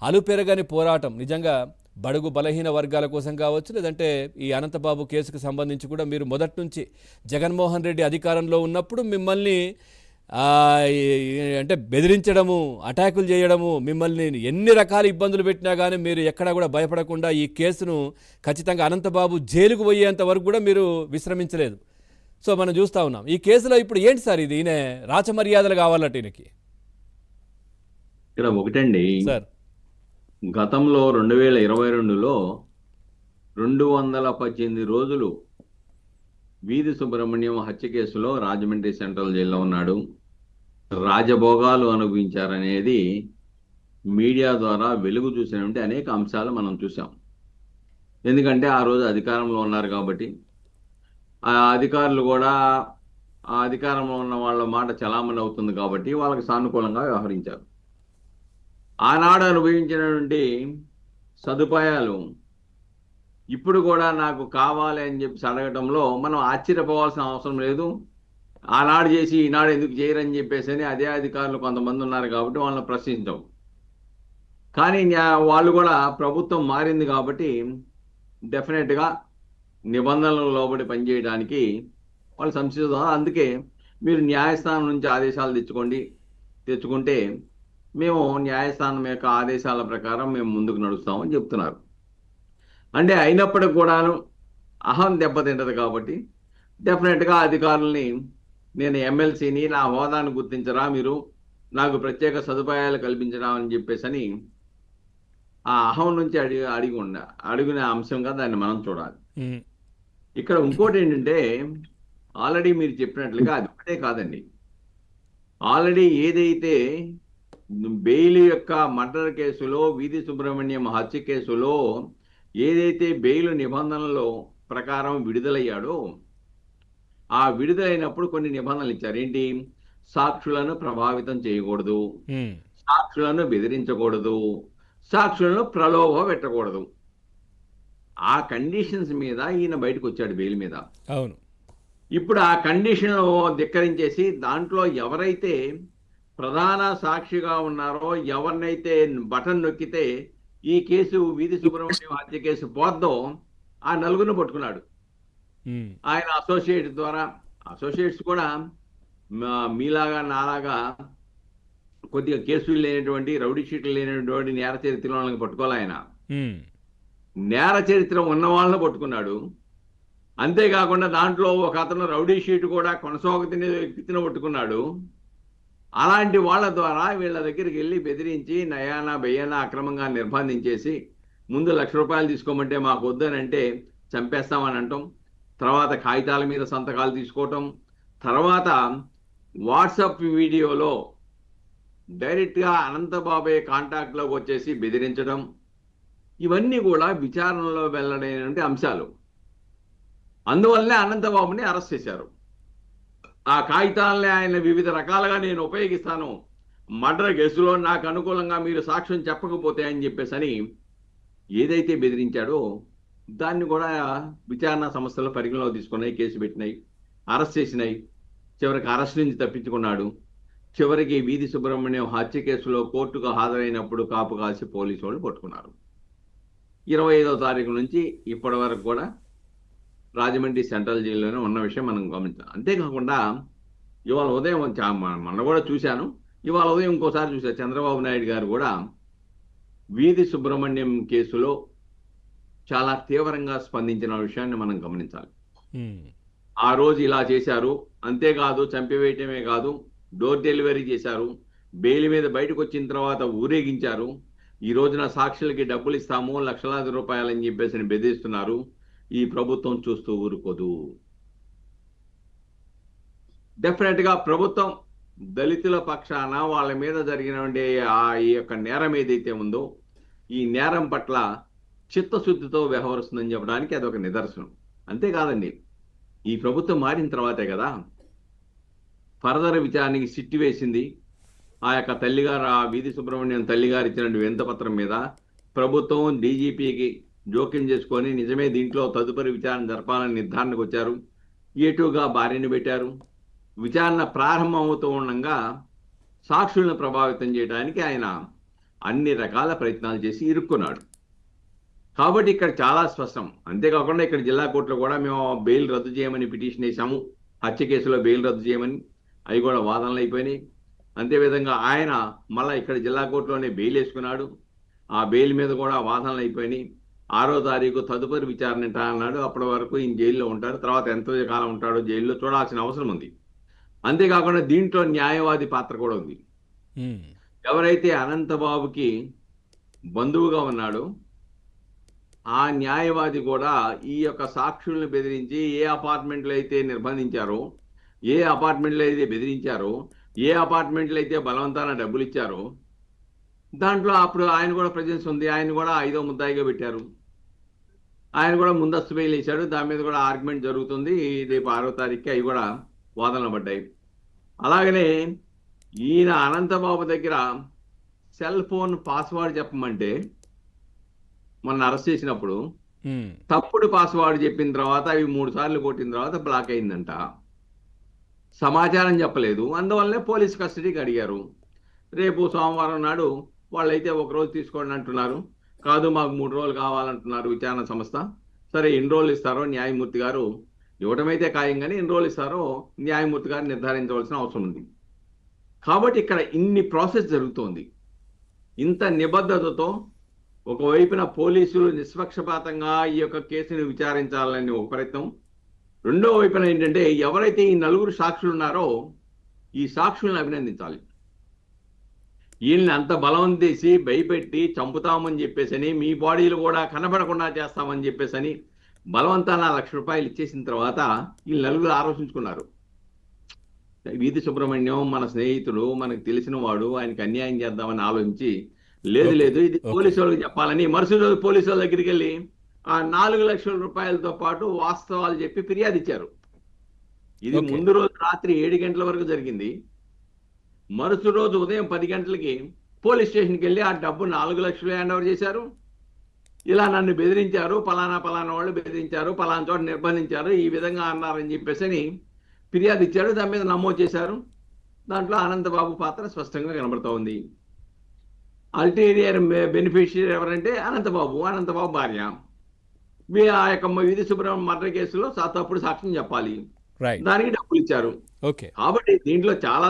అలుపెరగని పోరాటం నిజంగా బడుగు బలహీన వర్గాల కోసం కావచ్చు, లేదంటే ఈ అనంతబాబు కేసుకు సంబంధించి కూడా మీరు మొదటి నుంచి జగన్మోహన్ రెడ్డి అధికారంలో ఉన్నప్పుడు మిమ్మల్ని అంటే బెదిరించడము, అటాకులు చేయడము, మిమ్మల్ని ఎన్ని రకాల ఇబ్బందులు పెట్టినా కానీ మీరు ఎక్కడా కూడా భయపడకుండా ఈ కేసును ఖచ్చితంగా అనంతబాబు జైలుకు పోయేంత వరకు కూడా మీరు విశ్రమించలేదు. సో మనం చూస్తూ ఉన్నాం ఈ కేసులో ఇప్పుడు ఏంటి సార్ ఇది, ఈయన రాచమర్యాదలు కావాలట ఈయనకి. ఇక్కడ ఒకటండి సార్, గతంలో 2022లో 218 రోజులు వీధి సుబ్రహ్మణ్యం హత్య కేసులో రాజమండ్రి సెంట్రల్ జైల్లో ఉన్నాడు. రాజభోగాలు అనుభవించారనేది మీడియా ద్వారా వెలుగు చూసినటువంటి అనేక అంశాలు మనం చూసాం. ఎందుకంటే ఆ రోజు అధికారంలో ఉన్నారు కాబట్టి, ఆ అధికారులు కూడా ఆ అధికారంలో ఉన్న వాళ్ళ మాట చలామణి అవుతుంది కాబట్టి వాళ్ళకి సానుకూలంగా వ్యవహరించారు. ఆనాడు అనుభవించినటువంటి సదుపాయాలు ఇప్పుడు కూడా నాకు కావాలి అని చెప్పి అడగటంలో మనం ఆశ్చర్యపోవాల్సిన అవసరం లేదు. ఆనాడు చేసి ఈనాడు ఎందుకు చేయరని చెప్పేసి అదే అధికారులు కొంతమంది ఉన్నారు కాబట్టి వాళ్ళని ప్రశ్నించాం. కానీ వాళ్ళు కూడా ప్రభుత్వం మారింది కాబట్టి డెఫినెట్గా నిబంధనలకు లోబడి పనిచేయడానికి వాళ్ళు సంసిద్ధం. అందుకే మీరు న్యాయస్థానం నుంచి ఆదేశాలు తెచ్చుకుంటే మేము న్యాయస్థానం యొక్క ఆదేశాల ప్రకారం మేము ముందుకు నడుస్తామని చెప్తున్నారు. అంటే అయినప్పటికి కూడాను అహం దెబ్బతింటది కాబట్టి డెఫినెట్గా అధికారుల్ని, నేను ఎమ్మెల్సీని, నా హోదాను గుర్తించరా మీరు, నాకు ప్రత్యేక సదుపాయాలు కల్పించరా అని చెప్పేసి ఆ అహం నుంచి అడిగిన అంశంగా దాన్ని మనం చూడాలి. ఇక్కడ ఇంకోటి ఏంటంటే, ఆల్రెడీ మీరు చెప్పినట్లుగా అది ఒకటే కాదండి, ఆల్రెడీ ఏదైతే బెయిల్ యొక్క మర్డర్ కేసులో, వీధి సుబ్రహ్మణ్యం హత్య కేసులో ఏదైతే బెయిల్ నిబంధనల ప్రకారం విడుదలయ్యాడో, ఆ విడుదలైనప్పుడు కొన్ని నిబంధనలు ఇచ్చారు. ఏంటి? సాక్షులను ప్రభావితం చేయకూడదు, సాక్షులను బెదిరించకూడదు, సాక్షులను ప్రలోభ పెట్టకూడదు. ఆ కండిషన్స్ మీద ఈయన బయటకు వచ్చాడు బెయిల్ మీద. అవును. ఇప్పుడు ఆ కండిషన్ ధిక్కరించేసి దాంట్లో ఎవరైతే ప్రధాన సాక్షిగా ఉన్నారో, ఎవరినైతే బటన్ నొక్కితే ఈ కేసు వీధి సుబ్రహ్మణ్యం హత్య కేసు పోద్దో ఆ నలుగురిని పట్టుకున్నాడు ఆయన అసోసియేట్ ద్వారా. అసోసియేట్స్ కూడా మీలాగా నాలాగా కొద్దిగా కేసులు లేనటువంటి, రౌడీ షీట్లు లేనటువంటి నేర చరిత్ర వాళ్ళని పట్టుకోవాలి ఆయన. నేర చరిత్ర ఉన్న వాళ్ళని పట్టుకున్నాడు. అంతేకాకుండా దాంట్లో ఒక అతను రౌడీ షీట్ కూడా కొనసాగుతున్న వ్యక్తిని పట్టుకున్నాడు. అలాంటి వాళ్ళ ద్వారా వీళ్ళ దగ్గరికి వెళ్ళి బెదిరించి నయానా బయ్యానా అక్రమంగా నిర్బంధించేసి ముందు ₹1,00,000 తీసుకోమంటే మాకు వద్దనంటే చంపేస్తామని అంటాం, తర్వాత కాగితాల మీద సంతకాలు తీసుకోవటం, తర్వాత వాట్సాప్ వీడియోలో డైరెక్ట్గా అనంతబాబే కాంటాక్ట్లోకి వచ్చేసి బెదిరించడం, ఇవన్నీ కూడా విచారణలో వెల్లడైనటువంటి అంశాలు. అందువల్లనే అనంతబాబుని అరెస్ట్ చేశారు. ఆ కాగితాలని ఆయన వివిధ రకాలుగా నేను ఉపయోగిస్తాను, మర్డర్ కేసులో నాకు అనుకూలంగా మీరు సాక్ష్యం చెప్పకపోతే అని చెప్పేసి ఏదైతే బెదిరించాడో దాన్ని కూడా విచారణ సంస్థలు పరిగణలో తీసుకున్నాయి, కేసు పెట్టినాయి, అరెస్ట్ చేసినాయి. చివరికి అరెస్ట్ నుంచి తప్పించుకున్నాడు. చివరికి వీధి సుబ్రహ్మణ్యం హత్య కేసులో కోర్టుకు హాజరైనప్పుడు కాపు కాసి పోలీసు వాళ్ళు పట్టుకున్నారు. 25వ తారీఖు నుంచి ఇప్పటి వరకు కూడా రాజమండ్రి సెంట్రల్ జైల్లోనే ఉన్న విషయం మనం గమనించాం. అంతేకాకుండా ఇవాళ ఉదయం మొన్న కూడా చూశాను, ఇవాళ ఉదయం ఇంకోసారి చూశాను, చంద్రబాబు నాయుడు గారు కూడా వీధి సుబ్రహ్మణ్యం కేసులో చాలా తీవ్రంగా స్పందించిన విషయాన్ని మనం గమనించాలి. ఆ రోజు ఇలా చేశారు, అంతేకాదు చంపివేయటమే కాదు, డోర్ డెలివరీ చేశారు, బెయిల్ మీద బయటకు వచ్చిన తర్వాత ఊరేగించారు, ఈ రోజున సాక్షులకి డబ్బులు ఇస్తాము లక్షలాది రూపాయలని చెప్పేసి బెదిరిస్తున్నారు. ఈ ప్రభుత్వం చూస్తూ ఊరుకోదు. డెఫినెట్గా ప్రభుత్వం దళితుల పక్షాన వాళ్ళ మీద జరిగినటువంటి ఈ యొక్క నేరం ఏదైతే ఉందో ఈ నేరం పట్ల చిత్తశుద్ధితో వ్యవహరిస్తుందని చెప్పడానికి అదొక నిదర్శనం. అంతేకాదండి, ఈ ప్రభుత్వం మారిన తర్వాతే కదా ఫర్దర్ విచారణకి సిట్టు వేసింది. ఆ యొక్క తల్లిగారు, ఆ వీధి సుబ్రహ్మణ్యం తల్లిగారు ఇచ్చినటువంటి వినతిపత్రం మీద ప్రభుత్వం డీజీపీకి జోక్యం చేసుకొని నిజమే దీంట్లో తదుపరి విచారణ జరపాలని నిర్ధారణకు వచ్చారు. ఏటుగా భార్యను పెట్టారు. విచారణ ప్రారంభం అవుతూ ఉండగా సాక్షులను ప్రభావితం చేయడానికి ఆయన అన్ని రకాల ప్రయత్నాలు చేసి ఇరుక్కున్నాడు. కాబట్టి ఇక్కడ చాలా స్పష్టం. అంతేకాకుండా ఇక్కడ జిల్లా కోర్టులో కూడా మేము బెయిల్ రద్దు చేయమని పిటిషన్ వేసాము, హత్య కేసులో బెయిల్ రద్దు చేయమని. అవి కూడా వాదనలు అయిపోయినాయి. అంతేవిధంగా ఆయన మళ్ళీ ఇక్కడ జిల్లా కోర్టులోనే బెయిల్ వేసుకున్నాడు. ఆ బెయిల్ మీద కూడా వాదనలు అయిపోయినాయి. 6వ తారీఖు తదుపరి విచారణ అన్నాడు. అప్పటి వరకు ఈయన జైల్లో ఉంటారు. తర్వాత ఎంత కాలం ఉంటాడో జైల్లో చూడాల్సిన అవసరం ఉంది. అంతేకాకుండా దీంట్లో న్యాయవాది పాత్ర కూడా ఉంది. ఎవరైతే అనంతబాబుకి బంధువుగా ఉన్నాడో ఆ న్యాయవాది కూడా ఈ యొక్క సాక్షుల్ని బెదిరించి ఏ అపార్ట్మెంట్లో అయితే నిర్బంధించారో, ఏ అపార్ట్మెంట్లో అయితే బెదిరించారో, ఏ అపార్ట్మెంట్లో అయితే బలవంతాన డబ్బులు ఇచ్చారో దాంట్లో అప్పుడు ఆయన కూడా ప్రెజెన్స్ ఉంది. ఆయన కూడా 5వ ముద్దాయిగా పెట్టారు. ఆయన కూడా ముందస్తు బెయిల్ వేశాడు. దాని మీద కూడా ఆర్గ్యుమెంట్ జరుగుతుంది. రేపు 6వ తారీఖుకి అవి కూడా వాదనలు పడ్డాయి. అలాగనే ఈయన అనంతబాబు దగ్గర సెల్ ఫోన్ పాస్వర్డ్ చెప్పమంటే మొన్న అరెస్ట్ చేసినప్పుడు తప్పుడు పాస్వర్డ్ చెప్పిన తర్వాత అవి 3 సార్లు కొట్టిన తర్వాత బ్లాక్ అయిందంట. సమాచారం చెప్పలేదు. అందువల్లనే పోలీస్ కస్టడీకి అడిగారు. రేపు సోమవారం నాడు వాళ్ళైతే 1 రోజు తీసుకోండి అంటున్నారు. కాదు మాకు 3 రోజులు కావాలంటున్నారు విచారణ సంస్థ. సరే ఎన్ని రోజులు ఇస్తారో న్యాయమూర్తి గారు, ఇవ్వటమైతే ఖాయం కానీ ఎన్ని రోజులు ఇస్తారో న్యాయమూర్తి గారు నిర్ధారించవలసిన అవసరం ఉంది. కాబట్టి ఇక్కడ ఇన్ని ప్రాసెస్ జరుగుతోంది. ఇంత నిబద్ధతతో ఒకవైపున పోలీసులు నిష్పక్షపాతంగా ఈ యొక్క కేసును విచారించాలని ఒక ప్రయత్నం, రెండో వైపున ఏంటంటే ఎవరైతే ఈ 4 సాక్షులు ఉన్నారో ఈ సాక్షులను అభినందించాలి. వీళ్ళని అంత బలం తీసి భయపెట్టి చంపుతామని చెప్పేసని, మీ బాడీలు కూడా కనబడకుండా చేస్తామని చెప్పేసని బలవంతాన ₹1,00,000 ఇచ్చేసిన తర్వాత వీళ్ళు 4 ఆలోచించుకున్నారు. వీధి సుబ్రహ్మణ్యం మన స్నేహితుడు, మనకు తెలిసిన వాడు, ఆయనకి అన్యాయం చేద్దామని ఆలోచించి లేదు ఇది పోలీసు వాళ్ళకి చెప్పాలని మరుసటి రోజు పోలీసు వాళ్ళ దగ్గరికి వెళ్ళి ఆ ₹4,00,000తో పాటు వాస్తవాలు చెప్పి ఫిర్యాదు ఇచ్చారు. ఇది ముందు రోజు రాత్రి 7 గంటల వరకు జరిగింది. మరుసటి రోజు ఉదయం 10 గంటలకి పోలీస్ స్టేషన్కి వెళ్ళి ఆ డబ్బు 4,00,000 హ్యాండ్ ఓవర్ చేశారు. ఇలా నన్ను బెదిరించారు, పలానా వాళ్ళు బెదిరించారు, పలానా చోట నిర్బంధించారు, ఈ విధంగా అన్నారని చెప్పేసి ఫిర్యాదు ఇచ్చాడు. దాని మీద నమోదు చేశారు. దాంట్లో అనంతబాబు పాత్ర స్పష్టంగా కనబడుతూ ఉంది. అల్టీరియర్ బెనిఫిషియరీ ఎవరంటే అనంతబాబు భార్య. ఆ యొక్క వీధి సుబ్రహ్మణ్యం మర్డర్ కేసులో తప్పుడు సాక్ష్యం చెప్పాలి, దానికి డబ్బులు ఇచ్చారు. కాబట్టి దీంట్లో చాలా